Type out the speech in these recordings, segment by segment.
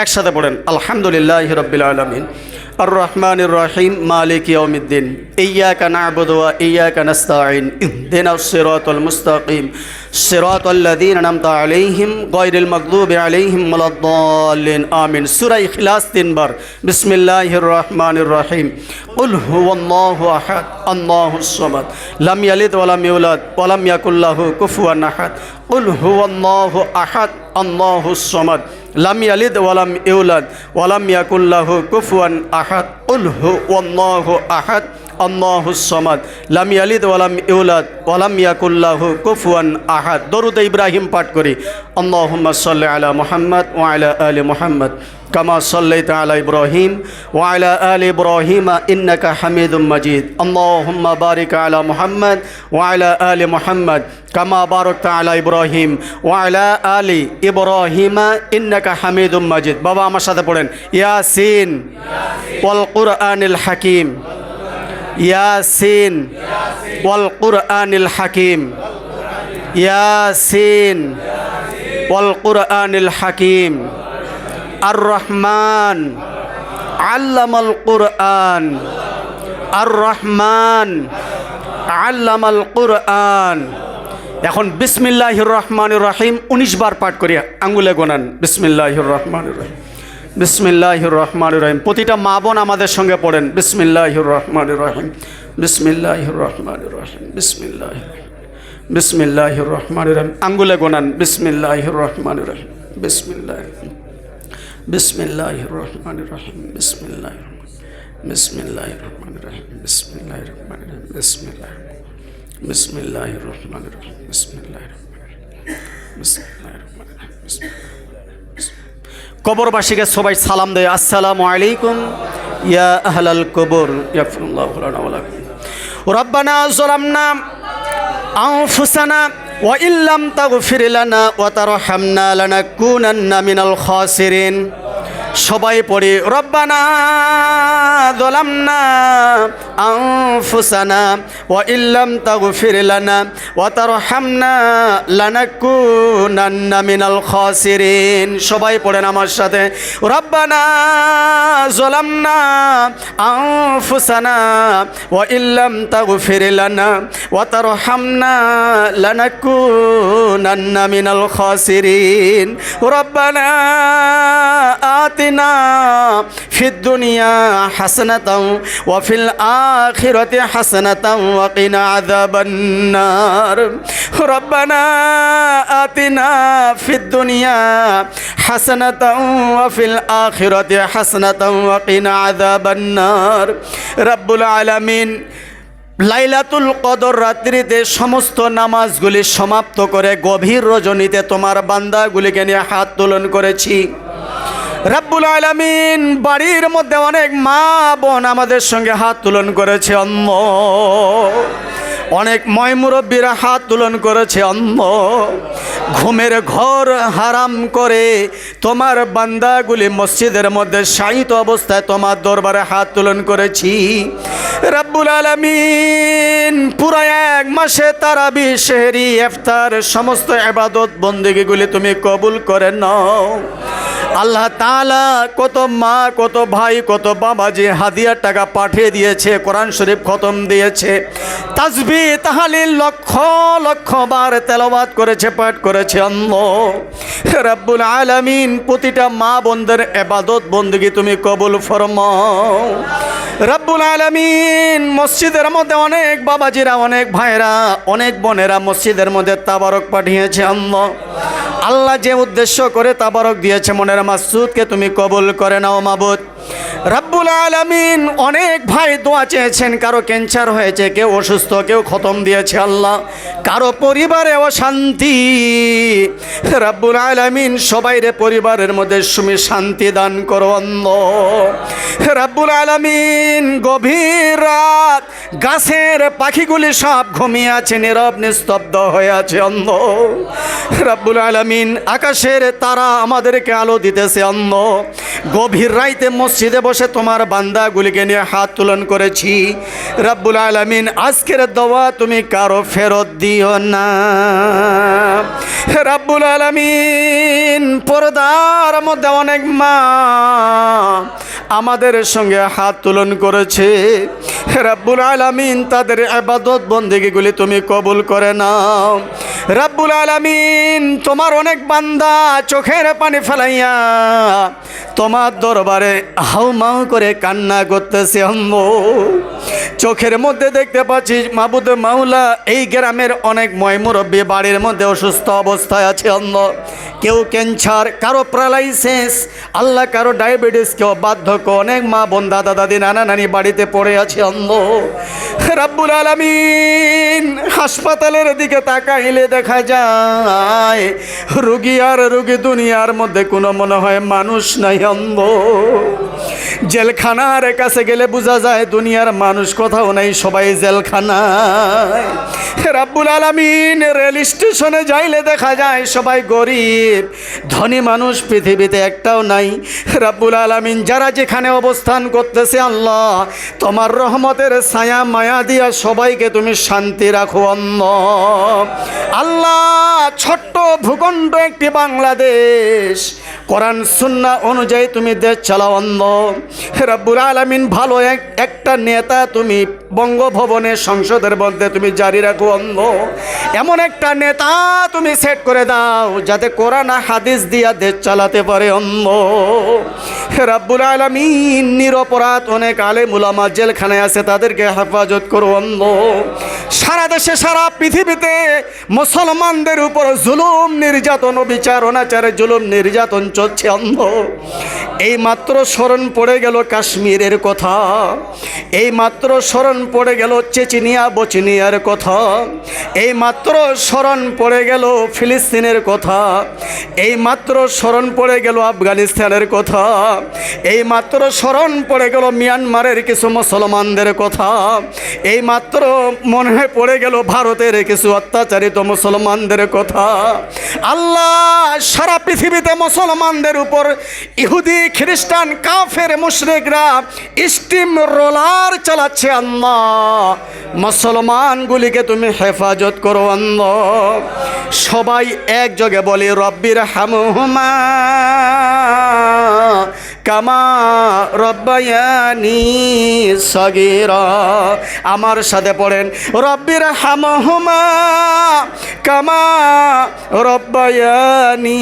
একসাথে পড়েন আলহামদুলিল্লাহি রাব্বিল আলামিন আর রহমানির রহিম মালিক ইয়াউমিদ্দিন ইয়্যাকা না'বুদু ওয়া ইয়্যাকা নাস্তাঈন ইহদিনাস সিরাতাল মুস্তাকিম সিরাতাল লাযীনা আন'আমতা আলাইহিম গায়রিল মাগদুবি আলাইহিম ওয়ালাদ-দাল্লিন আমিন। সূরা ইখলাস 3 বার। বিসমিল্লাহির রহমানির রহিম কুল হুয়াল্লাহু আহাদ আল্লাহুস সামাদ লাম ইয়ালিদ ওয়া লাম ইউলাদ ওয়া লাম ইয়াকুল লাহু কুফুয়ান আহাদ কুল হুয়াল্লাহু আহাদ আল্লাহুস সামাদ লাম ইয়ালিদ ওয়া লাম ইউলাদ ওয়া লাম ইয়াকুল লাহু কুফুয়ান আহাদ কুল হুয়াল্লাহু আহাদ আল্লাহুস সামাদ লাম ইয়ালিদ ওয়া লাম ইউলাদ ওয়া লাম ইয়াকুল লাহু কুফুয়ান আহাদ। দরুদ ইব্রাহিম পাঠ করি। আল্লাহুম্মা সাল্লি আলা মুহাম্মদ ওয়া আলা আলি মুহাম্মদ কামা সাল্লাইতা আলা ইব্রাহিম ওয়া আলা আলি ইব্রাহিম ইন্নাকা হামিদুম মাজিদ। আল্লাহুম্মা বারিক আলা মুহাম্মদ ওয়া আলা আলি মুহাম্মদ কামা বারাকতা আলা ইব্রাহিম ওয়া আলা আলি ইব্রাহিম ইন্নাকা হামিদুম মাজিদ। বাবা আমার সাথে পড়েন ইয়াসিন ওয়াল কুরআনিল হাকিম ইয়াসিন ওয়াল কুরআনিল হাকিম ইয়াসিন ওয়াল কুরআনিল হাকিম আর রহমান আল্লামাল কুরআন আর রহমান আল্লামাল কুরআন। এখন বিসমিল্লাহির রহমানির রহিম 19 বার পাঠ করি, আঙ্গুলে গোনান। বিসমিল্লাহির রহমানির রহিম বিসমিল্লাহির রহমানির রহিম। প্রতিটা মা বোন আমাদের সঙ্গে পড়েন বিসমিল্লাহির রহমানির রহিম বিসমিল্লাহির রহমানির রহিম বিসমিল্লাহির রহমানির রহিম। আঙ্গুলে গোনান। বিসমিল্লাহির রহমানির রহিম বিসমিল্লাহির রহমানির রহিম বিসমিল্লাহির রহমানির রহিম বিসমিল্লাহির রহমানির রহিম বিসমিল্লাহির রহমানির রহিম বিসমিল্লাহির রহমানির রহিম। কবরবাসীকে সবাই সালাম দেয়, আসসালামু আলাইকুম ইয়া আহলাল কবর ইয়াগফিরুল্লাহু লানা ওয়া লাকুম। রব্বানা যালামনা আনফুসানা ওয়া ইল্লাম তাগফির লানা ওয়া তারহামনা লানাকুনান্না মিনাল খাসিরিন। সবাই পড়ি রব্বানা যালামনা আনফুসানা ওয়া ইল্লাম তাগফির লানা ওয়া তারহামনা লানাকুনান্না মিনাল খাসিরিন। সবাই পড়েন আমার সাথে রব্বানা যালামনা আনফুসানা ওয়া ইল্লাম তাগফির লানা ওয়া তারহামনা লানাকুনান্না মিনাল খাসিরিন। রব্বানা আতিনা ফিদ দুনিয়া হাসানাতাও ওয়া ফিল আখিরাতি হাসানাতাও ওয়া কিনা আযাবান নার। রব্বানা আতিনা ফিদ দুনিয়া হাসানাতাও ওয়া ফিল আখিরাতি হাসানাতাও ওয়া কিনা আযাবান নার। রব্বুল আলামিন লাইলাতুল কদর রাত্রিতে সমস্ত নামাজগুলি সমাপ্ত করে গভীর রজনীতে তোমার বান্দাগুলিকে নিয়ে হাত তোলন করেছি। রব্বুল আলামিন বাড়ির মধ্যে অনেক মা বোন আমাদের সঙ্গে হাত তোলন করেছে, অনেক ময়মুরব্বীরা হাত তোলন করেছে। ঘুমের ঘর হারাম করে তোমার বান্দাগুলি মসজিদের মধ্যে শায়িত অবস্থায় তোমার দরবারে হাত তোলন করেছি। রব্বুল আলামিন পুরো 1 মাসে তারাবি সেহরি ইফতার সমস্ত ইবাদত বন্দেগীগুলি তুমি কবুল করে নাও। আল্লাহ তাআলা কত মা কত ভাই কত বাবাজি হাদিয়ার টাকা পাঠিয়ে দিয়েছে, কোরআন শরীফ খতম দিয়েছে, তাসবিহ তাহলিল লক্ষ লক্ষ বার তেলাওয়াত করেছে, পাঠ করেছে। আল্লাহ রব্বুল আলামিন প্রতিটা মা বোনদের ইবাদত বন্দেগী তুমি কবুল ফরমাও। রব্বুল আলামিন মসজিদের মধ্যে অনেক বাবাজিরা অনেক ভাইরা অনেক বোনেরা মসজিদের মধ্যে তাবারক পাঠিয়েছে। আল্লাহ যে উদ্দেশ্য করে তাবারক দিয়েছে মনের মাকসুদকে তুমি কবুল করে নাও মাবুদ। রব্বুল আলামিন অনেক ভাই দোয়া চেয়েছেন, কারো ক্যান্সার হয়েছে, কেউ অসুস্থ, কেউ খতম দিয়েছে আল্লাহ, কারো পরিবারে অশান্তি। রব্বুল আলামিন সবাইরে পরিবারের মধ্যে সুমি শান্তি দান করো আল্লাহ। রব্বুল আলামিন গভীর রাত গাছের পাখিগুলি সব ঘুমিয়ে আছে, নীরব নিস্তব্ধ হয়ে আছে আল্লাহ। রব্বুল আলামিন আকাশের তারা আমাদেরকে আলো দিতেছে আল্লাহ। গভীর রাইতে মসজিদ মসজিদে বসে তোমার বান্দাগুলিকে নিয়ে হাত উত্তোলন করেছি। রব্বুল আলামিন আজকের দোয়া তুমি কারো ফেরত দিও না। রব্বুল আলামিন পর্দার মধ্যে অনেক মা আমাদের সঙ্গে হাত উত্তোলন করেছে। রব্বুল আলামিন তাদের ইবাদত বন্দেগীগুলি তুমি কবুল করে নাও। রব্বুল আলামিন তোমার অনেক বান্দা চোখের পানি ফেলাইয়া তোমার দরবারে হাউমাউ করে কান্না করতেছে। চোখের মধ্যে দেখতে পাচ্ছি মাবুদ মাওলা, এই গ্রামের অনেক ময়মুরব্বী বাড়ির মধ্যে অসুস্থ অবস্থায় আছে। কেউ ক্যান্সার, কারো প্যারালাইসিস, আল্লাহ কারো ডায়াবেটিস, কেউ বার্ধক্য, অনেক মা বোন দাদা দাদি নানা নানি বাড়িতে পড়ে আছে। রব্বুল আলামিন হাসপাতালের দিকে তাকাইলে দেখা যায় রুগী আর রুগী দুনিয়ার মধ্যে কোনো মনে হয় মানুষ নাই। জেলখানার কাছে গেলে বোঝা যায় দুনিয়ার মানুষ কোথাও নাই, সবাই জেলখানায়। রব্বুল আলামিন রেল স্টেশনে যাইলে দেখা যায় সবাই গরিব, ধনী মানুষ পৃথিবীতে একটাও নাই। রব্বুল আলামিন যারা যেখানে অবস্থান করতেছে আল্লাহ তোমার রহমতের ছায়া মায়া দিয়া সবাইকে তুমি শান্তি রাখো। আল্লাহ ছোট্ট ভূখণ্ড একটি বাংলাদেশ, কোরআন সুন্নাহ অনুযায়ী তুমি দেশ চালাও। রব্বুল আলামিন ভালো একটা নেতা তুমি বঙ্গভবনের সংসদের মধ্যে তুমি জারি রাখো। এমন একটা নেতা তুমি সেট করে দাও যাতে কোরআন হাদিস দিয়া দেশ চালাতে পারে। রব্বুল আলামিন নিরপরাধ অনেক আলেম উলামা জেলখানায় আছে, তাদেরকে হেফাজত করো। সারা দেশে সারা পৃথিবীতে মুসলমানদের উপর জুলুম নির্যাতন বিচার অনাচারে জুলুম নির্যাতন চলছে। এই মাত্র স্মরণ পড়ে গেল কাশ্মীরের কথা, এই মাত্র স্মরণ পড়ে গেল চেচনিয়া বচনিয়ার কথা, এই মাত্র স্মরণ পড়ে গেল ফিলিস্তিনের কথা, এই মাত্র স্মরণ পড়ে গেল আফগানিস্তানের কথা, এই মাত্র স্মরণ পড়ে গেল মিয়ানমারের কিছু মুসলমানদের কথা, এই মাত্র মনে পড়ে গেল ভারতের কিছু অত্যাচারিত মুসলমানদের কথা। আল্লাহ সারা পৃথিবীতে মুসলমানদের উপর ইহুদি খ্রিস্টান কাফের মুশরিকরা স্টিম রোলার চালাচ্ছে। আল্লাহ মুসলমানগুলিকে তুমি হেফাজত করো। আল্লাহ সবাই একযোগে বলি রব্বির হামহুমা কামা রব্বায়ানি সগীরা। আমার সাথে পড়েন রব্বির হামহুমা কামা রব্বায়ানি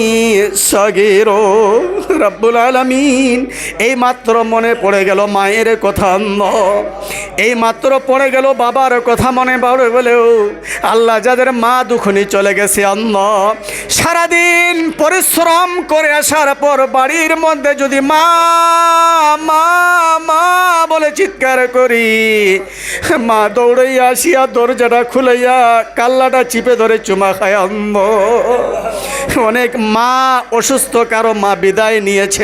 সগীরা। রব্বুল আলামিন এই মাত্র মনে পড়ে গেল মায়ের কথা, এই মাত্র পড়ে গেল বাবার কথা মনে পড়ে গেলেও আল্লাহ যাদের মা দুখনি চলে গেছে আল্লাহ সারাদিন পরিশ্রম করে আসার পর বাড়ির মধ্যে যদি মা মা মা বলে চিৎকার করি, মা দৌড়াইয়া আসিয়া দরজাটা খুলাইয়া কাল্লাটা চিপে ধরে চুমা খায়। অনেক মা অসুস্থ, কারো মা বিদায় নিয়েছে।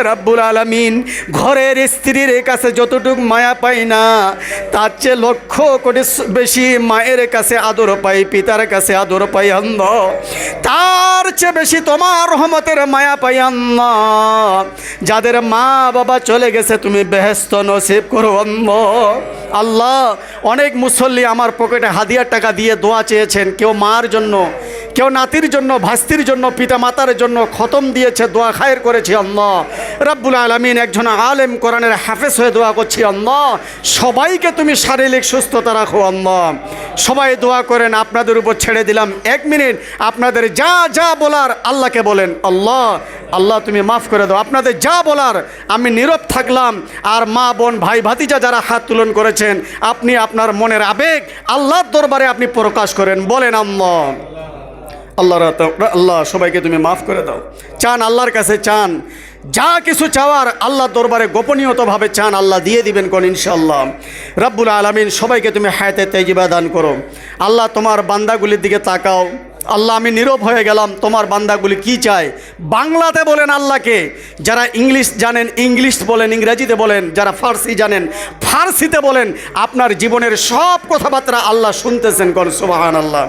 রব্বুল আলামিন ঘরের স্ত্রীর কাছে যতটুক মায়া পাই না তার চেয়ে লক্ষ কোটি বেশি মায়ের কাছে আদর পাই, পিতার কাছে আদর পাই। তার চেয়ে বেশি তোমার রহমতের মায়া পাই। যাদের মা বাবা চলে গেছে তুমি বেহেশত নসিব করো। আল্লাহ অনেক মুসল্লি আমার পকেটে হাদিয়ার টাকা দিয়ে দোয়া চেয়েছেন, কেউ মার জন্য, কেউ নাতির জন্য, ভাস্তির জন্য, পিতা মাতার জন্য খতম দিয়েছে, দোয়া খায়ের করেছি। আল্লাহ রব্বুল আলামিন একজন আলেম কোরআনের হাফেজ হয়ে দোয়া করছি। আল্লাহ সবাইকে তুমি শারীরিক সুস্থতা রাখো। আল্লাহ সবাই দোয়া করেন, আপনাদের উপর ছেড়ে দিলাম 1 মিনিট। আপনাদের যা যা বলার আল্লাহকে বলেন। আল্লাহ আল্লাহ তুমি মাফ করে দাও, আপনাদের যা বলার আমি নীরব থাকলাম। আর মা বোন ভাই ভাতিজা যারা হাত তুলন করেছেন আপনি আপনার মনের আবেগ আল্লাহর দরবারে আপনি প্রকাশ করেন, বলেন আল্লাহ আল্লাহ সবাইকে তুমি মাফ করে দাও। চান আল্লাহর কাছে, চান যা কিছু চাওয়ার আল্লাহর দরবারে গোপনীয়তভাবে চান, আল্লাহ দিয়ে দিবেন কোন ইনশাআল্লাহ। রব্বুল আলামিন সবাইকে তুমি হায়াতে তাইয়্যিবা দান করো। আল্লাহ তোমার বান্দাগুলির দিকে তাকাও। আল্লাহ আমি নীরব হয়ে গেলাম, তোমার বান্দাগুলি কি চায় বাংলাতে বলেন আল্লাহকে। যারা ইংলিশ জানেন ইংলিশ বলেন, ইংরেজিতে বলেন, যারা ফার্সি জানেন ফার্সিতে বলেন। আপনার জীবনের সব কথাবার্তা আল্লাহ শুনতেছেন, কর সুবহানাল্লাহ।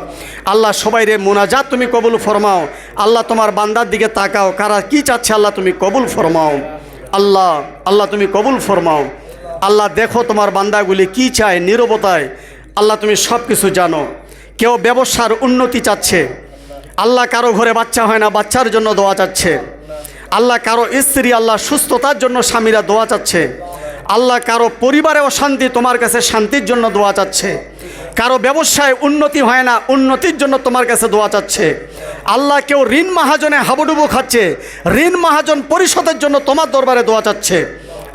আল্লাহ সবাই রে মুনাজাত তুমি কবুল ফরমাও। আল্লাহ তোমার বান্দার দিকে তাকাও, কারা কি চাচ্ছে আল্লাহ তুমি কবুল ফরমাও। আল্লাহ, আল্লাহ তুমি কবুল ফরমাও। আল্লাহ দেখো তোমার বান্দাগুলি কি চায় নীরবতায়। আল্লাহ তুমি সব কিছু জানো। কেউ ব্যবসার উন্নতি চাচ্ছে, আল্লাহ কারো ঘরে বাচ্চা হয় না, বাচ্চার জন্য দোয়া চাচ্ছে। আল্লাহ কারো স্ত্রী আল্লাহ সুস্থতার জন্য স্বামীরা দোয়া চাচ্ছে। আল্লাহ কারো পরিবারে অশান্তি, তোমার কাছে শান্তির জন্য দোয়া চাচ্ছে। কারো ব্যবসায় উন্নতি হয় না, উন্নতির জন্য তোমার কাছে দোয়া চাচ্ছে। আল্লাহ কেউ ঋণ মাহাজনে হাবুডুবু খাচ্ছে, ঋণ মাহাজন পরিশোধের জন্য তোমার দরবারে দোয়া চাচ্ছে।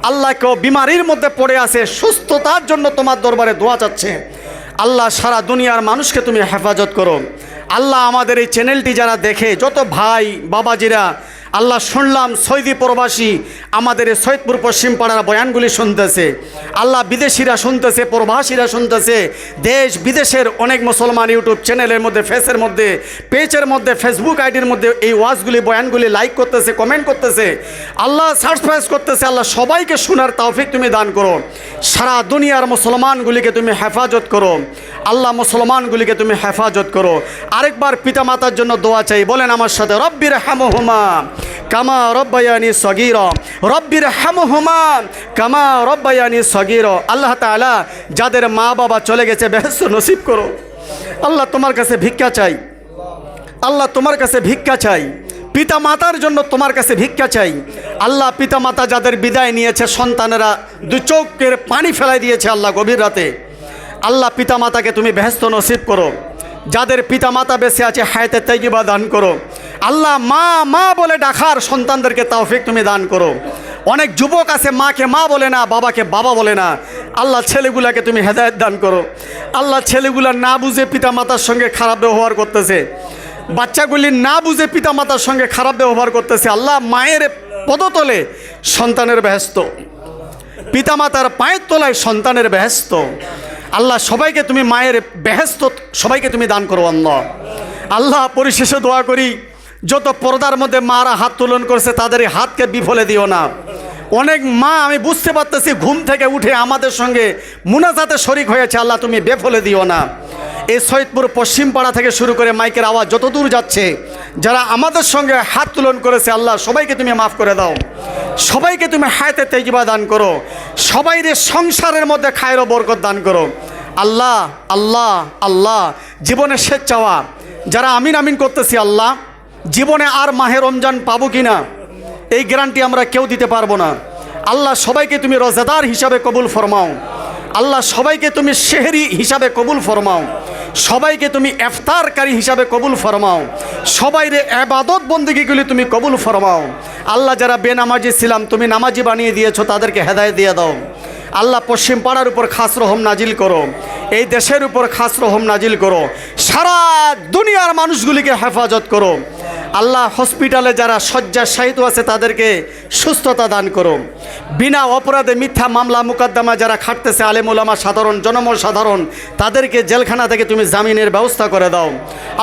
আল্লাহ কেউ বিমারির মধ্যে পড়ে আছে, সুস্থতার জন্য তোমার দরবারে দোয়া চাচ্ছে। আল্লাহ সারা দুনিয়ার মানুষকে তুমি হেফাজত করো। আল্লাহ আমাদের এই চ্যানেলটি যারা দেখে, যত ভাই বাবাজিরা, আল্লাহ শুনলাম সৌদি প্রবাসী আমাদের এই সৈয়দপুর পশ্চিম পাড়ার বয়ানগুলি শুনতেছে। আল্লাহ বিদেশিরা শুনতেছে, প্রবাসীরা শুনতেছে, দেশ বিদেশের অনেক মুসলমান ইউটিউব চ্যানেলের মধ্যে, ফেসের মধ্যে, পেজের মধ্যে, ফেসবুক আইডির মধ্যে এই ওয়াজগুলি বয়ানগুলি লাইক করতেছে, কমেন্ট করতেছে, আল্লাহ সাবস্ক্রাইব করতেছে। আল্লাহ সবাইকে শোনার তৌফিক তুমি দান করো। সারা দুনিয়ার মুসলমানগুলিকে তুমি হেফাজত করো। আল্লাহ মুসলমানগুলিকে তুমি হেফাজত করো। আরেকবার পিতামাতার জন্য দোয়া চাই, বলেন আমার সাথে, রব্বির হামহুমা কামা রব্বায়ানি সগীরা, রব্বির হামহুমা কামা রব্বায়ানি সগীরা। আল্লাহ তাআলা যাদের মা বাবা চলে গেছে বেহেশত নসিব করো। আল্লাহ তোমার কাছে ভিক্ষা চাই, আল্লাহ তোমার কাছে ভিক্ষা চাই, পিতা মাতার জন্য তোমার কাছে ভিক্ষা চাই। আল্লাহ পিতা মাতা যাদের বিদায় নিয়েছে, সন্তানেরা দু চোখের পানি ফেলাই দিয়েছে আল্লাহ গভীর রাতে, আল্লাহ পিতা মাতাকে তুমি বেহেশত নসিব করো। যাদের পিতা মাতা বেঁচে আছে হায়াতে তাইয়্যিবা দান করো। আল্লাহ মা মা বলে ডাকার সন্তানদেরকে তৌফিক তুমি দান করো। অনেক যুবক আছে মাকে মা বলে না, বাবাকে বাবা বলে না। আল্লাহ ছেলেগুলাকে তুমি হেদায়েত দান করো। আল্লাহ ছেলেগুলা না বুঝে পিতা মাতার সঙ্গে খারাপ ব্যবহার করতেছে, বাচ্চাগুলি না বুঝে পিতা মাতার সঙ্গে খারাপ ব্যবহার করতেছে। আল্লাহ মায়ের পদতলে সন্তানের বেহেশত, পিতা মাতার পায়ের তলায় সন্তানের বেহেশত। আল্লাহ সবাইকে তুমি মায়ের বেহেশত সবাইকে তুমি দান করো। আল্লাহ আল্লাহ পরিশেষে দোয়া করি, যত পর্দার মধ্যে মারা হাত তোলন করছে তাদের এই হাতকে বিফলে দিও না। অনেক মা আমি বুঝতে পারতেছি ঘুম থেকে উঠে আমাদের সঙ্গে মুনাজাতে শরিক হয়েছে, আল্লাহ তুমি বেফলে দিও না। এই সৈয়দপুর পশ্চিম পাড়া থেকে শুরু করে মাইকের আওয়াজ যত দূর যাচ্ছে, যারা আমাদের সঙ্গে হাত তোলন করেছে, আল্লাহ সবাইকে তুমি মাফ করে দাও। সবাইকে তুমি হায়াতে তাইয়্যিবা দান করো। সবাইরে সংসারের মধ্যে খায়ের ও বরকত দান করো। আল্লাহ আল্লাহ আল্লাহ জীবনের শেষ চাওয়া যারা আমিন আমিন করতেছি, আল্লাহ জীবনে আর মাহে রমজান পাবো কিনা এই গ্যারান্টি আমরা কেউ দিতে পারবো না। আল্লাহ সবাইকে তুমি রোজাদার হিসাবে কবুল ফরমাও। আল্লাহ সবাইকে তুমি সেহরি হিসাবে কবুল ফরমাও। সবাইকে তুমি ইফতারকারী হিসাবে কবুল ফরমাও। সবাইরে ইবাদত বন্দেগীগুলি তুমি কবুল ফরমাও। আল্লাহ যারা বেনামাজি ছিলাম তুমি নামাজি বানিয়ে দিয়েছো, তাদেরকে হেদায়েত দিয়ে দাও। আল্লাহ পশ্চিম পাড়ার উপর খাস রহম নাজিল করো, এই দেশের উপর খাস রহম নাজিল করো, সারা দুনিয়ার মানুষগুলিকে হেফাজত করো। আল্লাহ হসপিটালে যারা শয্যাশায়িত আছে তাদেরকে সুস্থতা দান করো। বিনা অপরাধে মিথ্যা মামলা মুকদ্দমা যারা খাটতেছে, আলেম ওলামা সাধারণ জনসাধারণ, তাদেরকে জেলখানা থেকে তুমি জামিনের ব্যবস্থা করে দাও।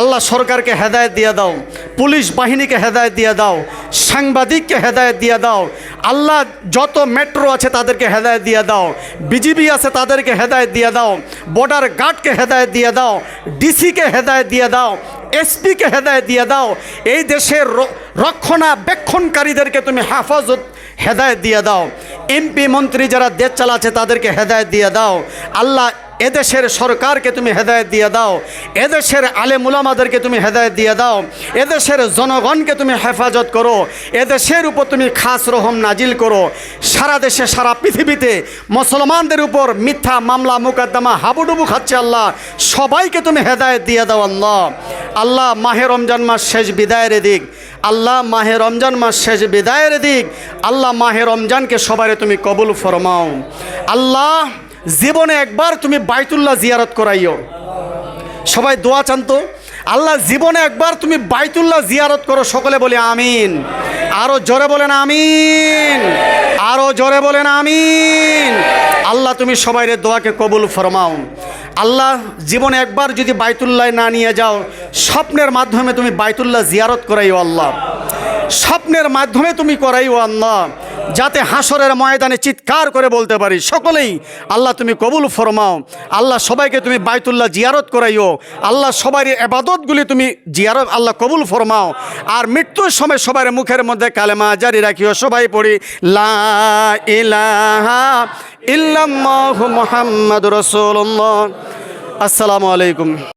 আল্লাহ সরকারকে হেদায়েত দিয়ে দাও, পুলিশ বাহিনীকে হেদায়েত দিয়ে দাও, সাংবাদিককে হেদায়েত দিয়ে দাও। আল্লাহ যত মেট্রো আছে তাদেরকে হেদায়েত দিয়ে দাও, বিজিবি আছে তাদেরকে হেদায়েত দিয়ে দাও, বর্ডার গার্ডকে হেদায়েত দিয়ে দাও, ডিসিকে হেদায়েত দিয়ে দাও, এসপিকে হেদায়েত দিয়ে দাও। এই দেশের রক্ষণাবেক্ষণকারীদেরকে তুমি হেফাজত হেদায়েত দিয়ে দাও। এমপি মন্ত্রী যারা দেশ চালাচ্ছে তাদেরকে হেদায়েত দিয়ে দাও। আল্লাহ এদেশের সরকারকে তুমি হেদায়েত দিয়ে দাও, এদেশের আলেম উলামাদেরকে তুমি হেদায়েত দিয়ে দাও, এদেশের জনগণকে তুমি হেফাজত করো, এদেশের উপর তুমি খাস রহম নাজিল করো। সারা দেশে সারা পৃথিবীতে মুসলমানদের উপর মিথ্যা মামলা মুকদ্দমা হাবুডুবু খাচ্ছে, আল্লাহ সবাইকে তুমি হেদায়েত দিয়ে দাও। আল্লাহ আল্লাহ মাহে রমজান মাস শেষ বিদায়ের দিক, আল্লাহ মাহে রমজান মাস শেষ বিদায়ের দিক, আল্লাহ মাহে রমজানকে সবারে তুমি কবুল ফরমাও। আল্লাহ জীবনে একবার তুমি বাইতুল্লাহ জিয়ারত করাইও। সবাই দোয়া চান তো, আল্লাহ জীবনে একবার তুমি বাইতুল্লাহ জিয়ারত করো। সকলে বলে আমিন। আরো জোরে বলেন আমিন, আরো জোরে বলেন আমিন। আল্লাহ তুমি সবাইরে দোয়াকে কবুল ফরমাও। আল্লাহ জীবনে একবার যদি বাইতুল্লাহ না নিয়ে যাও, স্বপ্নের মাধ্যমে তুমি বাইতুল্লাহ জিয়ারত করাইও। আল্লাহ স্বপ্নের মাধ্যমে তুমি করাইও। আল্লাহ যাতে হাসরের ময়দানে চিৎকার করে বলতে পারি সকলেই আল্লাহ তুমি কবুল ফরমাও। আল্লাহ সবাইকে তুমি বাইতুল্লাহ জিয়ারত করাইও। আল্লাহ সবারই ইবাদতগুলি তুমি জিয়ারত আল্লাহ কবুল ফরমাও। আর মৃত্যুর সময় সবার মুখের মধ্যে কালেমা জারি রাখিও। সবাই পড়ি লা ইলাহা ইল্লাল্লাহু মুহাম্মাদুর রাসূলুল্লাহ। আসসালামু আলাইকুম।